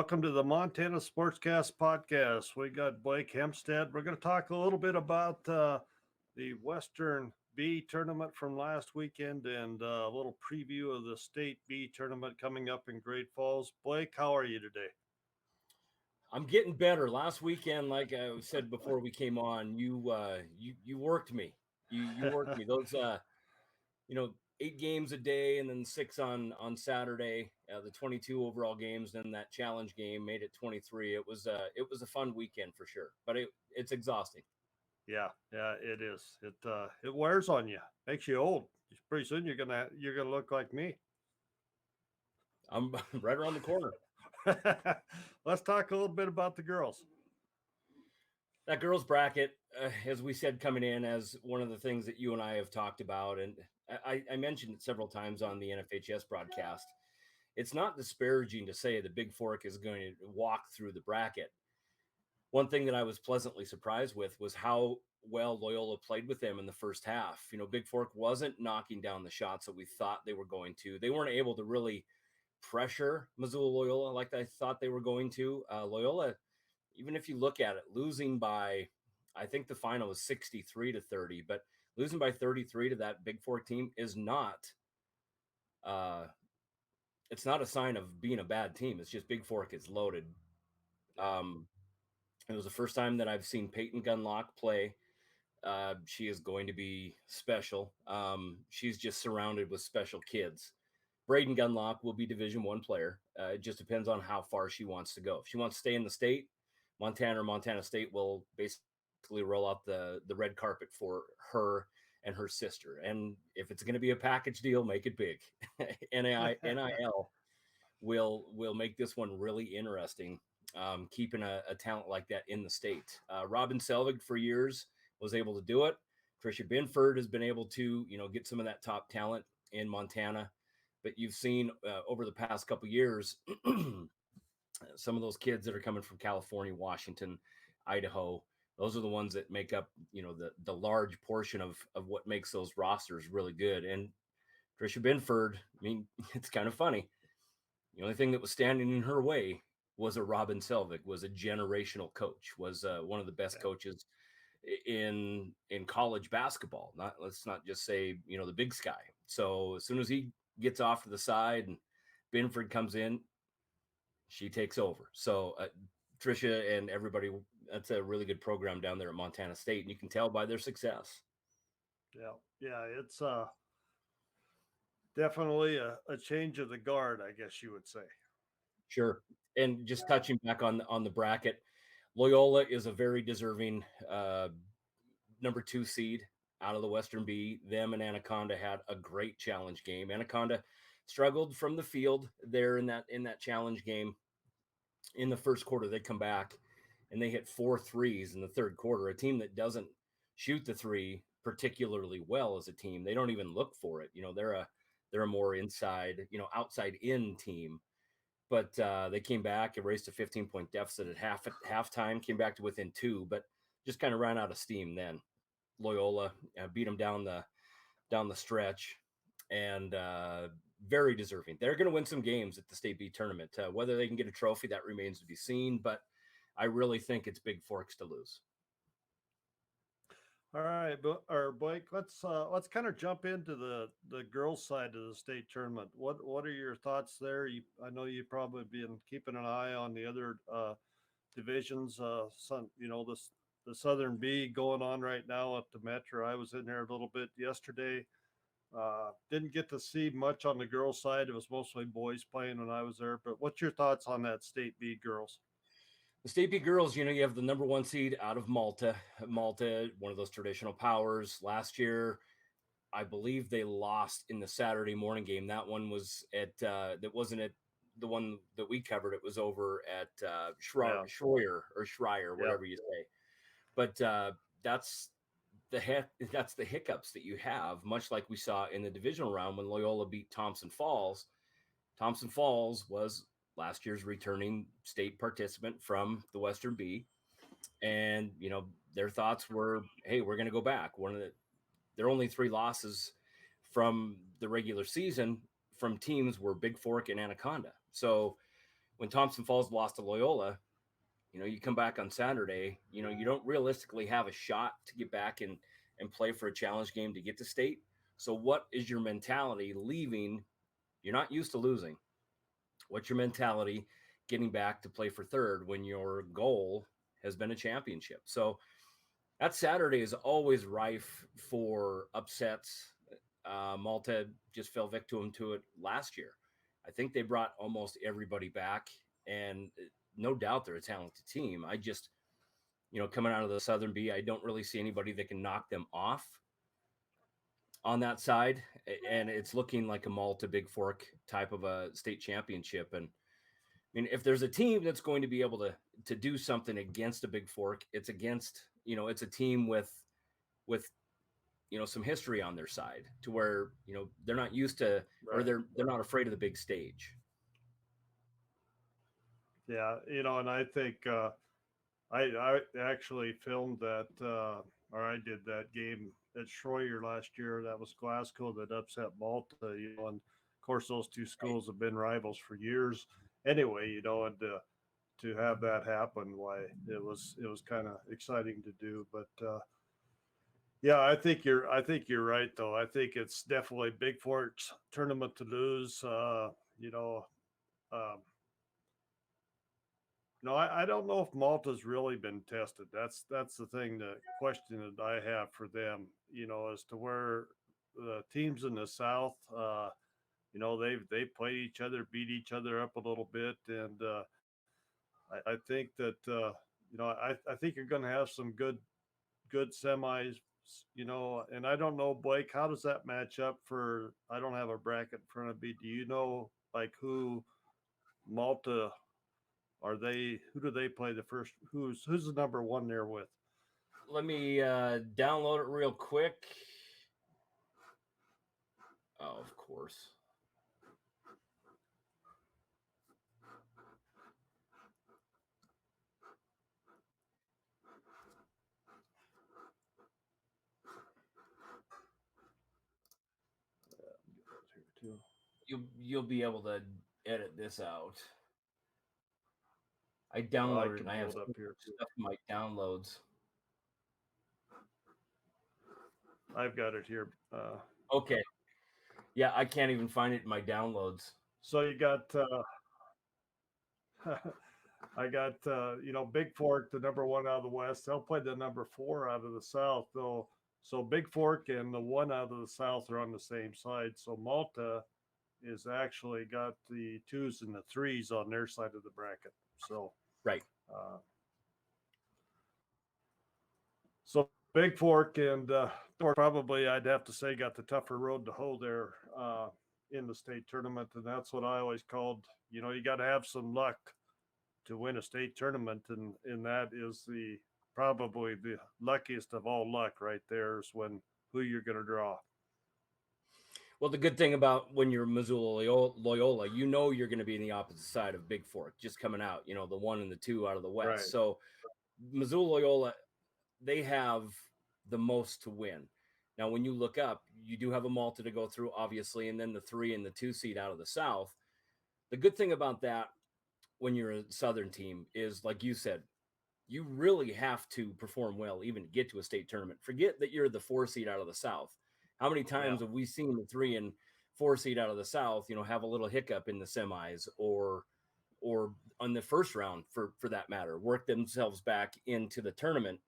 Welcome to the Montana Sportscast podcast. We got Blake Hempstead. We're going to talk a little bit about the Western B tournament from last weekend and a little preview of the State B tournament coming up in Great Falls. Blake, how are you today? I'm getting better. Last weekend, like I said before we came on, you worked me. You worked me. Those 8 games a day and then 6 on Saturday. The 22 overall games, then that challenge game made it 23. It was a fun weekend for sure, but it's exhausting. Yeah, it is. It wears on you, makes you old. Pretty soon you're gonna look like me. I'm right around the corner. Let's talk a little bit about the girls. That girls bracket, as we said coming in, as one of the things that you and I have talked about, and I mentioned it several times on the NFHS broadcast. It's not disparaging to say the Big Fork is going to walk through the bracket. One thing that I was pleasantly surprised with was how well Loyola played with them in the first half. Big Fork wasn't knocking down the shots that we thought they were going to. They weren't able to really pressure Missoula Loyola like I thought they were going to. Loyola, even if you look at it, losing by, I think the final was 63-30, but losing by 33 to that Big Fork team is uh, it's not a sign of being a bad team. It's just Big Fork is loaded. Um, it was the first time that I've seen Peyton Gunlock play. She is going to be special. She's just surrounded with special kids. Braden Gunlock will be Division I player. It just depends on how far she wants to go. If she wants to stay in the state, Montana or Montana State will basically roll out the red carpet for her and her sister. And if it's going to be a package deal, make it big. NIL will make this one really interesting. Keeping a talent like that in the state. Robin Selvig for years was able to do it. Tricia Binford has been able to get some of that top talent in Montana. But you've seen over the past couple years some of those kids that are coming from California, Washington, Idaho. Those are the ones that make up the large portion of what makes those rosters really good. And Tricia Binford, I mean, it's kind of funny. The only thing that was standing in her way was a Robin Selvig, was a generational coach, was one of the best coaches in college basketball. Not let's not just say the Big Sky. So as soon as he gets off to the side and Binford comes in, she takes over. So Tricia and everybody, that's a really good program down there at Montana State, and you can tell by their success. Yeah, it's definitely a change of the guard, I guess you would say. Sure. And just touching back on the bracket, Loyola is a very deserving number 2 seed out of the Western B. Them and Anaconda had a great challenge game. Anaconda struggled from the field there in that challenge game. In the first quarter, they come back and they hit 4 threes in the third quarter. A team that doesn't shoot the three particularly well as a team. They don't even look for it. They're a more inside, outside in team. But they came back, erased a 15-point deficit at halftime, came back to within 2, but just kind of ran out of steam then. Loyola beat them down the stretch, and very deserving. They're going to win some games at the State B tournament. Whether they can get a trophy, that remains to be seen. But I really think it's Big Forks to lose. All right, Blake, let's kind of jump into the girls' side of the state tournament. What are your thoughts there? I know you've probably been keeping an eye on the other divisions. The Southern B going on right now at the Metro. I was in there a little bit yesterday. Didn't get to see much on the girls' side. It was mostly boys playing when I was there. But what's your thoughts on that State B girls? The State B girls, you have the number 1 seed out of Malta. Malta, one of those traditional powers. Last year, I believe they lost in the Saturday morning game. That one was that wasn't at the one that we covered. It was over at Schreier, Yeah. whatever you say. But that's that's the hiccups that you have, much like we saw in the divisional round when Loyola beat Thompson Falls. Thompson Falls was last year's returning state participant from the Western B, and their thoughts were, "Hey, we're going to go back." Their only 3 losses from the regular season from teams were Big Fork and Anaconda. So when Thompson Falls lost to Loyola, you come back on Saturday, you don't realistically have a shot to get back and play for a challenge game to get to state. So what is your mentality leaving? You're not used to losing. What's your mentality getting back to play for third when your goal has been a championship? So that Saturday is always rife for upsets. Malta just fell victim to it last year. I think they brought almost everybody back, and no doubt they're a talented team. I just, coming out of the Southern B, I don't really see anybody that can knock them off on that side. And it's looking like a Malta Big Fork type of a state championship. And I mean, if there's a team that's going to be able to do something against a Big Fork, it's against, it's a team with some history on their side, to where they're not used to, or Right. they're not afraid of the big stage. Yeah, and I think I actually filmed that, or I did that game at Schroyer last year. That was Glasgow that upset Malta, and of course those two Right. schools have been rivals for years. Anyway, and to have that happen, why it was kind of exciting to do. But yeah, I think you're right though. I think it's definitely Big Fork's tournament to lose. You know, um, no, I don't know if Malta's really been tested. That's the thing, the question that I have for them, as to where the teams in the South, they've played each other, beat each other up a little bit, and I think that I think you're going to have some good semis, and I don't know, Blake, how does that match up for? I don't have a bracket in front of me. Do you know like who Malta? Who do they play the first? Who's the number one there with? Let me download it real quick. Oh, of course. Here too. You'll be able to edit this out. I Well, I downloaded it can and I pull have it up so here much too. stuff in my downloads. I've got it here. Okay. Yeah, I can't even find it in my downloads. So you got I got Big Fork, the number one out of the West. They'll play the number four out of the South, though. So Big Fork and the one out of the South are on the same side. So Malta is actually got the twos and the threes on their side of the bracket. So Right. uh, so Big Fork and probably I'd have to say got the tougher road to hoe there in the state tournament, and that's what I always called. You got to have some luck to win a state tournament, and that is the probably the luckiest of all luck right there is when who you're going to draw. Well, the good thing about when you're Missoula Loyola, you're going to be in the opposite side of Big Fork, just coming out, the one and the two out of the Right. West. So Missoula Loyola, they have the most to win. Now, when you look up, you do have a Malta to go through, obviously, and then the 3 and the 2 seed out of the South. The good thing about that when you're a Southern team is, like you said, you really have to perform well even to get to a state tournament. Forget that you're the 4 seed out of the South. How many Yeah. times have we seen the 3 and 4 seed out of the South, have a little hiccup in the semis or on the first round for that matter, work themselves back into the tournament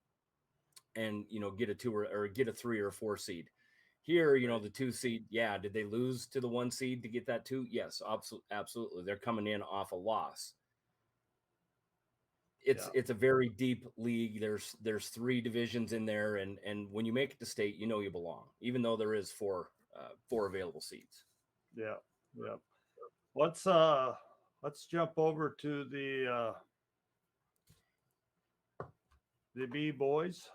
and get a 2 or get a 3 or 4 seed. Here, Right. the 2 seed, yeah, did they lose to the 1 seed to get that 2? Yes, absolutely. They're coming in off a loss. It's Yeah. it's a very deep league. There's 3 divisions in there, and when you make it to state, you belong, even though there is 4 available seats. Yeah. Yeah. Let's jump over to the B boys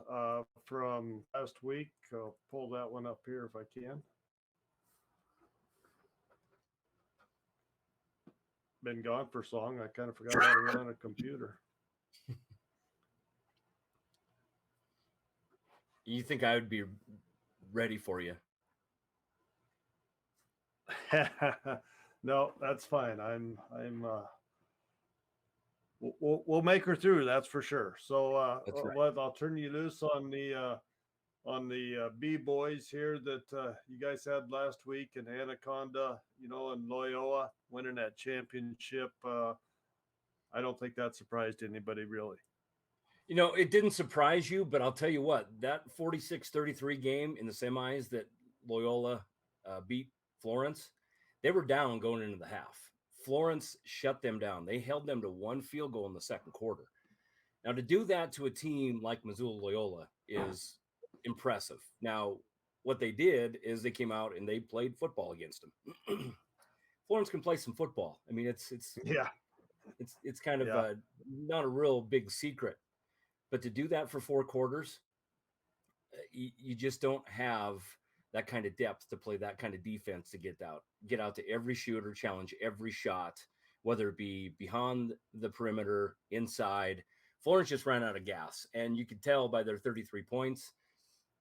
from last week. I'll pull that one up here if I can. Been gone for so long, I kind of forgot how to run a computer. You think I would be ready for you? No, that's fine. I'm we'll make her through. That's for sure. So That's right. I'll turn you loose on the B boys here that you guys had last week in Anaconda, and Loyola winning that championship. I don't think that surprised anybody really. It didn't surprise you, but I'll tell you what, that 46-33 game in the semis that Loyola beat Florence, they were down going into the half. Florence shut them down. They held them to one field goal in the second quarter. Now, to do that to a team like Missoula Loyola is impressive. Now, what they did is they came out and they played football against them. Florence can play some football. I mean, it's Yeah, it's kind of yeah, not a real big secret, but to do that for 4 quarters, you just don't have that kind of depth to play that kind of defense to get out to every shooter, challenge every shot, whether it be behind the perimeter, inside. Florence just ran out of gas, and you could tell by their 33 points,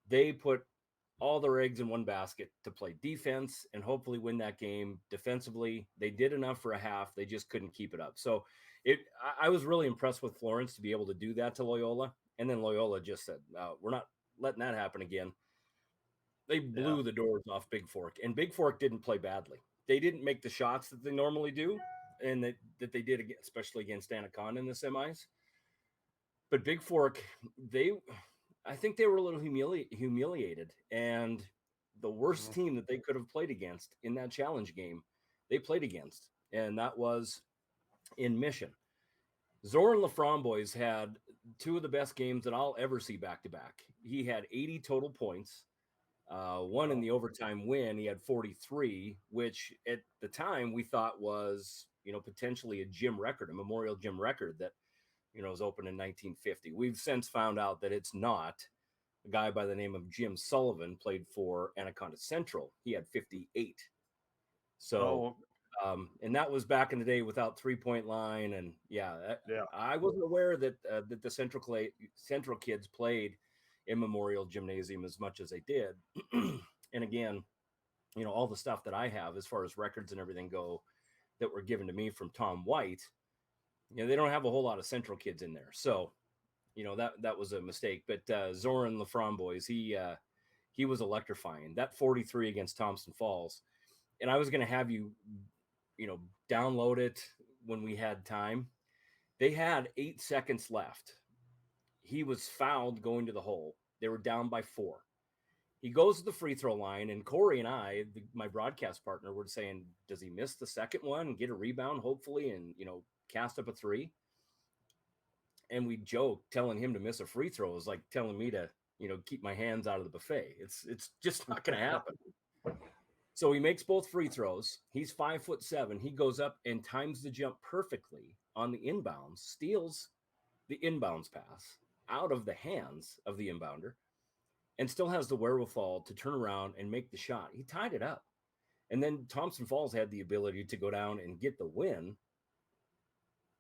they put all their eggs in one basket to play defense and hopefully win that game defensively. They did enough for a half. They just couldn't keep it up. So I was really impressed with Florence to be able to do that to Loyola. And then Loyola just said, we're not letting that happen again. They yeah, blew the doors off Big Fork, and Big Fork didn't play badly. They didn't make the shots that they normally do, and that they did, especially against Anaconda in the semis. But Big Fork, I think they were a little humiliated, and the worst mhm, team that they could have played against in that challenge game, they played against, and that was in Mission. Zoran Laframboise had two of the best games that I'll ever see back to back. He had 80 total points. One in wow, the overtime win, he had 43, which at the time we thought was, potentially a gym record, a memorial gym record that, was opened in 1950. We've since found out that it's not. A guy by the name of Jim Sullivan played for Anaconda Central. He had 58. So, oh and that was back in the day without 3-point line. And yeah, yeah, I wasn't aware that the Central kids played in Memorial Gymnasium as much as they did. And again, all the stuff that I have as far as records and everything go that were given to me from Tom White, they don't have a whole lot of Central kids in there. So, that was a mistake. But Zoran Laframboise, he was electrifying. That 43 against Thompson Falls, and I was going to have you download it when we had time. They had 8 seconds left. He was fouled going to the hole. They were down by 4. He goes to the free throw line, and Corey and I, my broadcast partner, were saying, does he miss the second one and get a rebound, hopefully, and, cast up a 3? And we joked, telling him to miss a free throw is like telling me to, keep my hands out of the buffet. It's just not going to happen. So he makes both free throws. He's 5'7". He goes up and times the jump perfectly on the inbounds, steals the inbounds pass out of the hands of the inbounder, and still has the wherewithal to turn around and make the shot. He tied it up. And then Thompson Falls had the ability to go down and get the win.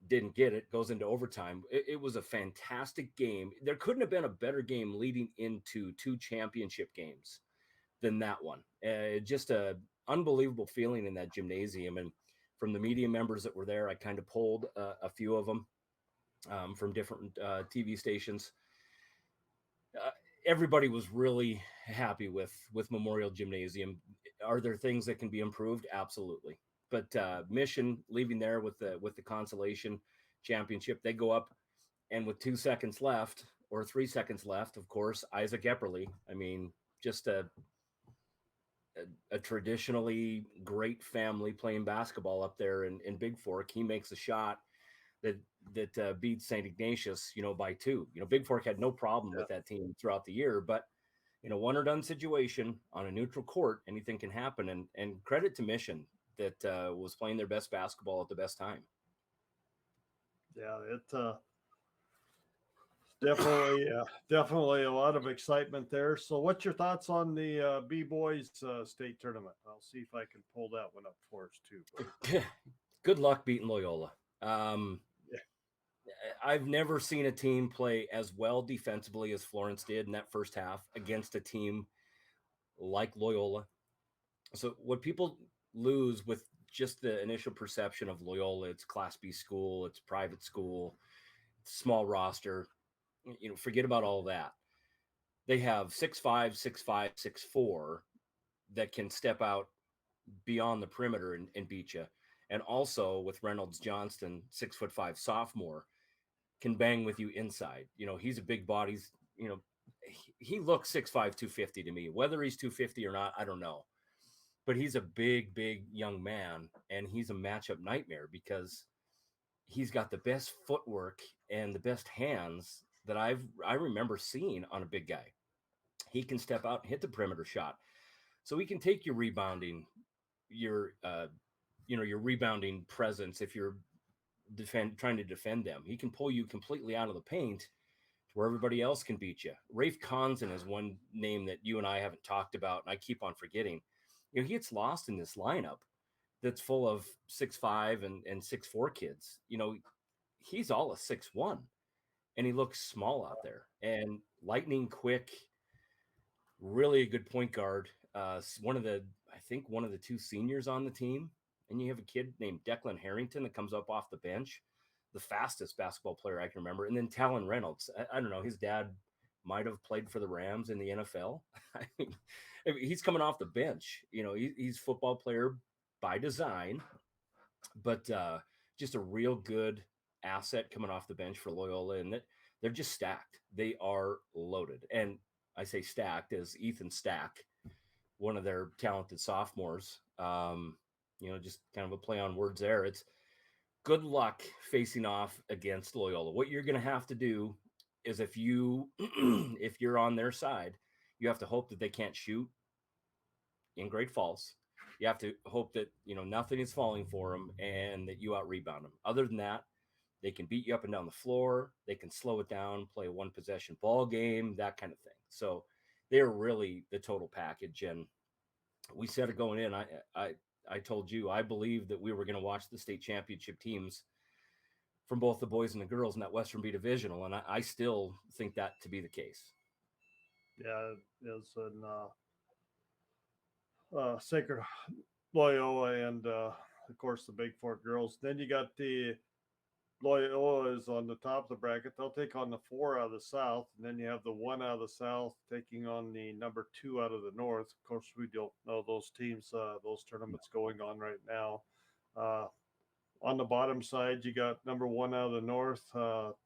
Didn't get it, goes into overtime. It was a fantastic game. There couldn't have been a better game leading into 2 championship games than that one. Just a unbelievable feeling in that gymnasium. And from the media members that were there, I kind of pulled a few of them from different TV stations. Everybody was really happy with Memorial Gymnasium. Are there things that can be improved? Absolutely. But Mission leaving there with the consolation championship, they go up, and with 2 seconds left or 3 seconds left, of course, Isaac Epperly. I mean, just a traditionally great family playing basketball up there in Big Fork. He makes a shot that beats St. Ignatius, by 2. Big Fork had no problem yeah, with that team throughout the year, but one or done situation on a neutral court, anything can happen. And credit to Mission that was playing their best basketball at the best time. yeah. It definitely a lot of excitement there. So, what's your thoughts on the B boys state tournament? I'll see if I can pull that one up for us too. Good luck beating Loyola. Yeah, I've never seen a team play as well defensively as Florence did in that first half against a team like Loyola. So what people lose with just the initial perception of Loyola. It's Class B school, it's private school, it's small roster. Forget about all that. They have 6'5", 6'5", 6'4" that can step out beyond the perimeter and beat you. And also with Reynolds Johnston, 6'5" sophomore, can bang with you inside. He's a big body. He looks 6'5", 250 to me. Whether he's 250 or not, I don't know. But he's a big young man, and he's a matchup nightmare because he's got the best footwork and the best hands that I remember seeing on a big guy. He can step out and hit the perimeter shot. So he can take your rebounding, your your rebounding presence if you're trying to defend them. He can pull you completely out of the paint to where everybody else can beat you. Rafe Conzen is one name that you and I haven't talked about, and I keep on forgetting. He gets lost in this lineup that's full of 6'5" and 6'4" kids. He's all a 6'1", and he looks small out there and lightning quick. Really a good point guard. I think one of the two seniors on the team. And you have a kid named Declan Harrington that comes up off the bench, the fastest basketball player I can remember. And then Talon Reynolds. I don't know. His dad might have played for the Rams in the NFL. I mean, he's coming off the bench. He's a football player by design, but just a real good asset coming off the bench for Loyola. And they're just stacked. They are loaded. And I say stacked as Ethan Stack, one of their talented sophomores. Just kind of a play on words there. It's good luck facing off against Loyola. What you're going to have to do is if you're on their side, you have to hope that they can't shoot in Great Falls. You have to hope that, nothing is falling for them and that you out rebound them. Other than that, they can beat you up and down the floor. They can slow it down, play a one possession ball game, that kind of thing. So they're really the total package. And we said it going in. I told you, I believe that we were going to watch the state championship teams from both the boys and the girls in that Western B Divisional. And I still think that to be the case. Yeah, it's an Sacred Loyola and, of course, the Big Fork girls. Then you got the Loyola is on the top of the bracket. They'll take on the 4 out of the South. And then you have the 1 out of the South taking on the number 2 out of the North. Of course, we don't know those teams, those tournaments going on right now. On the bottom side, you got number 1 out of the North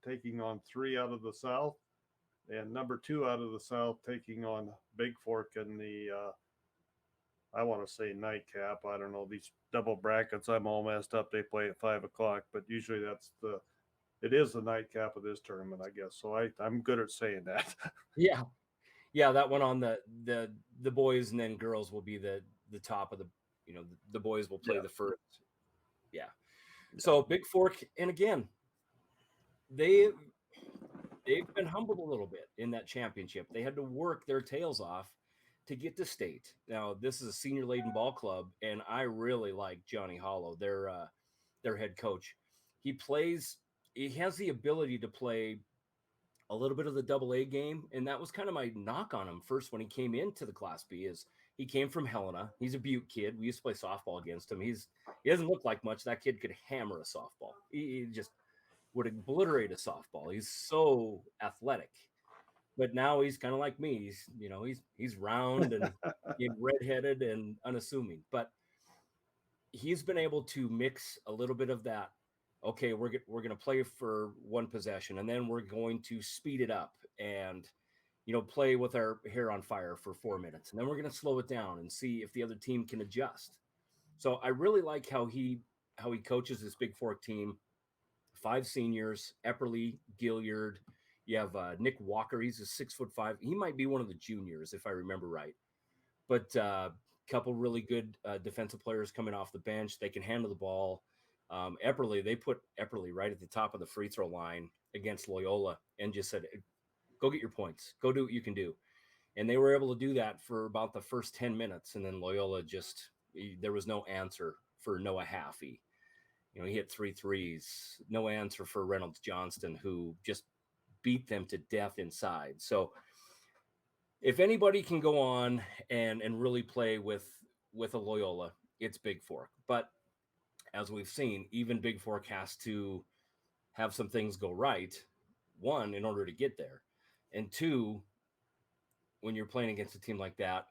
taking on 3 out of the South. And number 2 out of the South taking on Big Fork in the I want to say nightcap. I don't know, these double brackets. I'm all messed up. They play at 5:00, but usually it is the nightcap of this tournament, I guess. So I'm good at saying that. Yeah. That one on the boys and then girls will be the top of the boys will play the first. Yeah. So Big Fork, and again, they've been humbled a little bit in that championship. They had to work their tails off to get to state. Now, this is a senior laden ball club, and I really like Johnny Hollow, their head coach. He has the ability to play a little bit of the AA game, and that was kind of my knock on him first when he came into the Class B. Is he came from Helena. He's a Butte kid. We used to play softball against him. He doesn't look like much. That kid could hammer a softball. He just would obliterate a softball. He's so athletic. But now he's kind of like me. He's round and redheaded and unassuming. But he's been able to mix a little bit of that. Okay, we're going to play for one possession, and then we're going to speed it up and play with our hair on fire for 4 minutes, and then we're going to slow it down and see if the other team can adjust. So I really like how he coaches this Big Fork team. 5 seniors: Epperly, Gilliard. You have Nick Walker. He's a 6'5". He might be one of the juniors if I remember right. But couple really good defensive players coming off the bench. They can handle the ball. Epperly, they put Epperly right at the top of the free throw line against Loyola and just said, go get your points. Go do what you can do. And they were able to do that for about the first 10 minutes. And then Loyola there was no answer for Noah Haffey. He hit 3 threes. No answer for Reynolds Johnston, who just beat them to death inside. So if anybody can go on and really play with a Loyola, it's Big Fork. But as we've seen, even Big Fork has to have some things go right. One, in order to get there, and two, when you're playing against a team like that,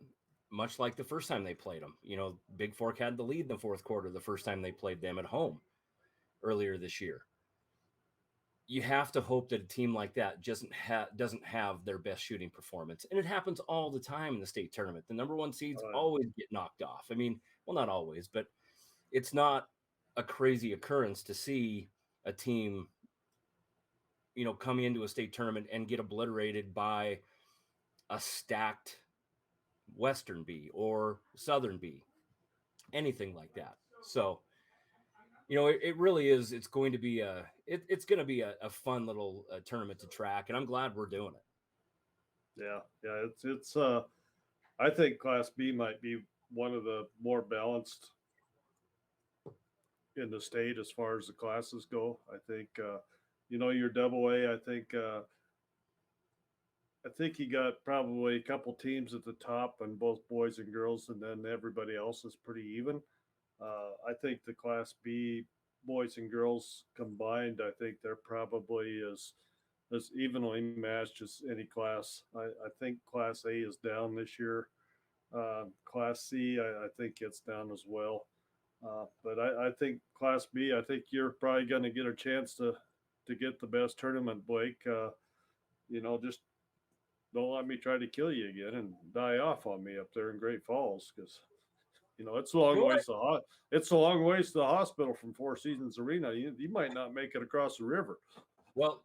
much like the first time they played them, Big Fork had the lead in the fourth quarter the first time they played them at home earlier this year. You have to hope that a team like that doesn't have their best shooting performance, and it happens all the time in the state tournament. The number one seeds always get knocked off. I mean, well, not always, but it's not a crazy occurrence to see a team, come into a state tournament and get obliterated by a stacked Western B or Southern B, anything like that. So, it really is. It's going to be it's going to be a fun little tournament to track, and I'm glad we're doing it. Yeah. It's I think Class B might be one of the more balanced in the state as far as the classes go. I think, your double A, I think you got probably a couple teams at the top on both boys and girls, and then everybody else is pretty even. I think the Class B boys and girls combined, I think they're probably as evenly matched as any class. I think Class A is down this year. Class C, I think it's down as well. But I think Class B, I think you're probably going to get a chance to get the best tournament, Blake. Just don't let me try to kill you again and die off on me up there in Great Falls, because it's a long ways to it's a long ways to the hospital from Four Seasons Arena. You might not make it across the river. Well,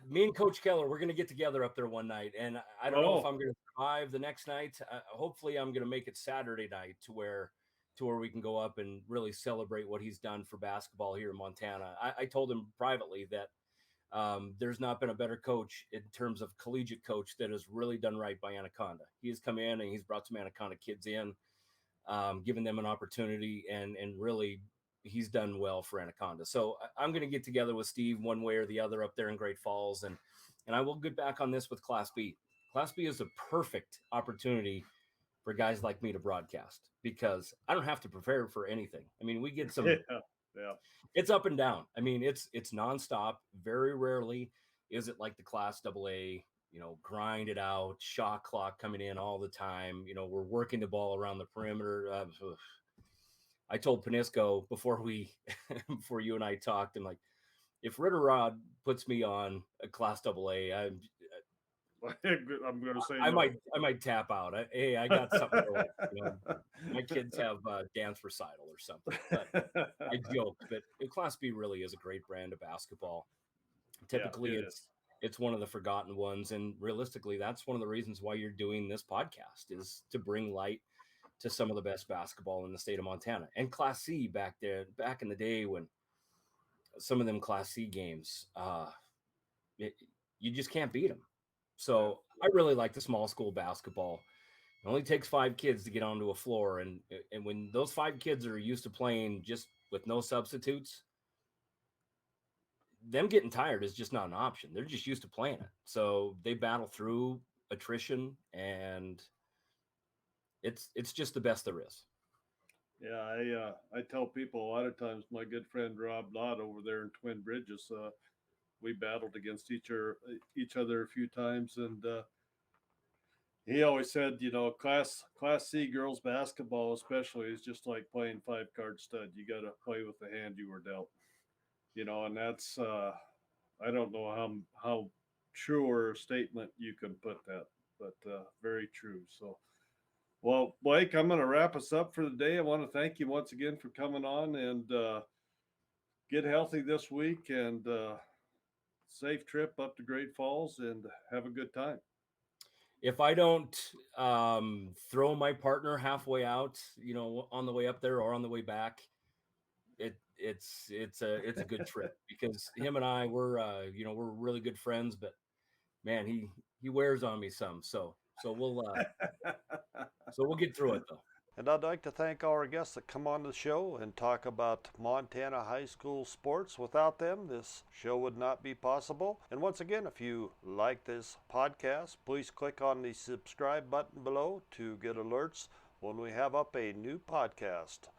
me and Coach Keller, we're going to get together up there one night, and I don't know if I'm going to survive the next night. Hopefully, I'm going to make it Saturday night to where we can go up and really celebrate what he's done for basketball here in Montana. I told him privately that there's not been a better coach in terms of collegiate coach that has really done right by Anaconda. He has come in and he's brought some Anaconda kids in, giving them an opportunity, and really he's done well for Anaconda. So I'm going to get together with Steve one way or the other up there in Great Falls, and I will get back on this with Class B. Class B is a perfect opportunity for guys like me to broadcast because I don't have to prepare for anything. I mean, we get some. Yeah. It's up and down. I mean, it's nonstop. Very rarely is it like the Class AA, grind it out, shot clock coming in all the time. We're working the ball around the perimeter. I told Panisco before before you and I talked, I'm like, if Ritter Rod puts me on a Class AA, I'm going to say I might tap out. I got something going. My kids have dance recital or something. But I joke, but Class B really is a great brand of basketball. Typically, it's one of the forgotten ones, and realistically, that's one of the reasons why you're doing this podcast is to bring light to some of the best basketball in the state of Montana. And Class C back in the day when some of them Class C games, you just can't beat them. So I really like the small school basketball. It only takes 5 kids to get onto a floor, and when those 5 kids are used to playing just with no substitutes, them getting tired is just not an option. They're just used to playing it, so they battle through attrition, and it's just the best there is. Yeah, I tell people a lot of times. My good friend Rob Lott over there in Twin Bridges, we battled against each other a few times, and he always said, Class C girls basketball especially is just like playing 5-card stud. You got to play with the hand you were dealt, and that's I don't know how truer a statement you can put that, but very true. So, well, Blake, I'm going to wrap us up for the day. I want to thank you once again for coming on, and get healthy this week, and safe trip up to Great Falls, and have a good time. If I don't throw my partner halfway out, on the way up there or on the way back, it's a good trip because him and I we're really good friends, but man, he wears on me some. So we'll get through it though. And I'd like to thank our guests that come on the show and talk about Montana high school sports. Without them, this show would not be possible. And once again, if you like this podcast, please click on the subscribe button below to get alerts when we have up a new podcast.